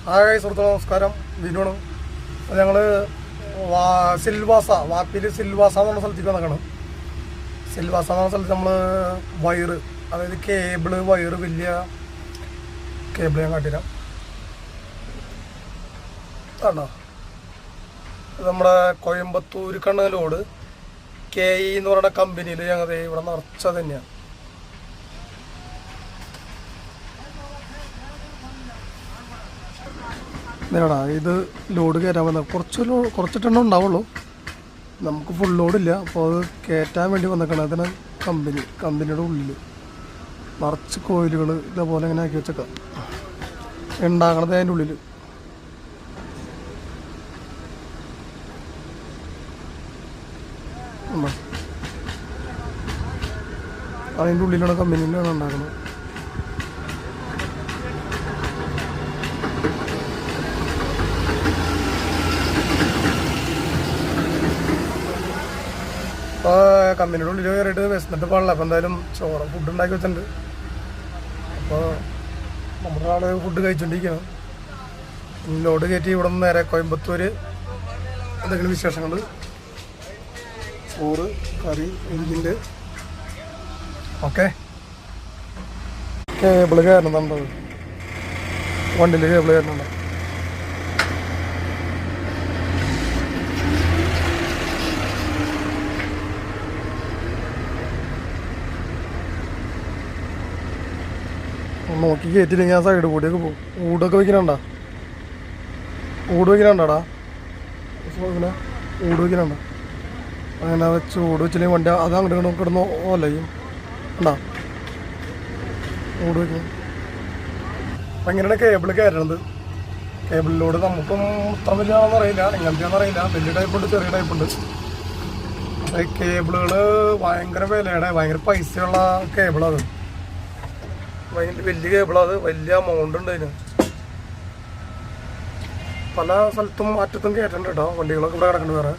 Hi സുഹൃത്തുക്കളെ, നമസ്കാരം. വിനുവാണ്. അപ്പോൾ ഞങ്ങൾ സിൽവാസ, വാപ്പിൽ സിൽവാസ എന്ന് പറഞ്ഞ സ്ഥലത്തേക്ക് വന്നേക്കണം. സിൽവാസ എന്ന് പറഞ്ഞ സ്ഥലത്ത് നമ്മൾ വയറ്, അതായത് കേബിള് വയറ്, വലിയ കേബിൾ ഞാൻ കാട്ടിത്തരാം. ആണോ, നമ്മുടെ കോയമ്പത്തൂർ കണ്ണലോട് KE എന്ന് പറയുന്ന കമ്പനിയിൽ ഞങ്ങൾ ഇവിടെ നിറച്ചത് തന്നെയാണ്. ഇതാടാ, ഇത് ലോഡ് കയറ്റാൻ വന്ന കുറച്ചിട്ടെണ്ണം ഉണ്ടാവുള്ളൂ. നമുക്ക് ഫുൾ ലോഡില്ല, അപ്പോൾ അത് കയറ്റാൻ വേണ്ടി വന്നേക്കണം. അതിന് കമ്പനിയുടെ ഉള്ളിൽ നിറച്ച് കോയിലുകൾ ഇതേപോലെ ഇങ്ങനെ ആക്കി വെച്ചേക്കാം. ഉണ്ടാകണത് അതിൻ്റെ ഉള്ളിൽ. അതിൻ്റെ ഉള്ളിലാണ് കമ്പനിയിലാണ് ഉണ്ടാക്കുന്നത്. അപ്പോൾ കമ്പനിയുടെ ഉള്ളിൽ കയറിയിട്ട് വിശന്നിട്ട് പാടില്ല. അപ്പോൾ എന്തായാലും ഫുഡ് ഉണ്ടാക്കി വെച്ചിട്ടുണ്ട്. അപ്പോൾ നമ്മുടെ ആൾ ഫുഡ് കഴിച്ചുകൊണ്ടിരിക്കണം. ലോഡ് കയറ്റി ഇവിടെ നിന്ന് നേരെ കോയമ്പത്തൂർ എന്തെങ്കിലും വിശേഷങ്ങൾ, ചോറ്, കറി, എഞ്ചിൻ്റെ ഓക്കെ. കേബിള് കയറുന്നുണ്ട്, വണ്ടിയിൽ കേബിള് കയറുന്നുണ്ട്. നോക്കി കയറ്റില്ലെങ്കിൽ ആ സൈഡ് കൂടിയൊക്കെ പോകും. ഊടൊക്കെ വയ്ക്കണണ്ടാ, ഊട് വയ്ക്കണണ്ടാടാ, ഊട് വയ്ക്കണണ്ട. അങ്ങനെ വെച്ച് ഊട് വെച്ചില്ലെങ്കിൽ വണ്ടി അത് അങ്ങോട്ട് കിടന്ന് ഓലയും ഉണ്ടാ, ഊട് വയ്ക്കണം. അപ്പം ഇങ്ങനെയാണ് കേബിൾ കയറണത്. കേബിളിലോട് നമുക്കും ഇത്ര വലിയതാണെന്ന് അറിയില്ല, എങ്ങനത്തെയാണെന്ന് അറിയില്ല. വലിയ ടൈപ്പുണ്ട്, ചെറിയ ടൈപ്പുണ്ട്. ഈ കേബിളുകൾ ഭയങ്കര വിലയുടെ, ഭയങ്കര പൈസയുള്ള കേബിളത്. വലിയ കേബിളത്, വലിയ എമൗണ്ട് ഉണ്ട് അതിന്. പല സ്ഥലത്തും അറ്റത്തും കയറ്റുന്നുണ്ട് കേട്ടോ. വണ്ടികളൊക്കെ ഇവിടെ കിടക്കുന്നുണ്ട് വേറെ.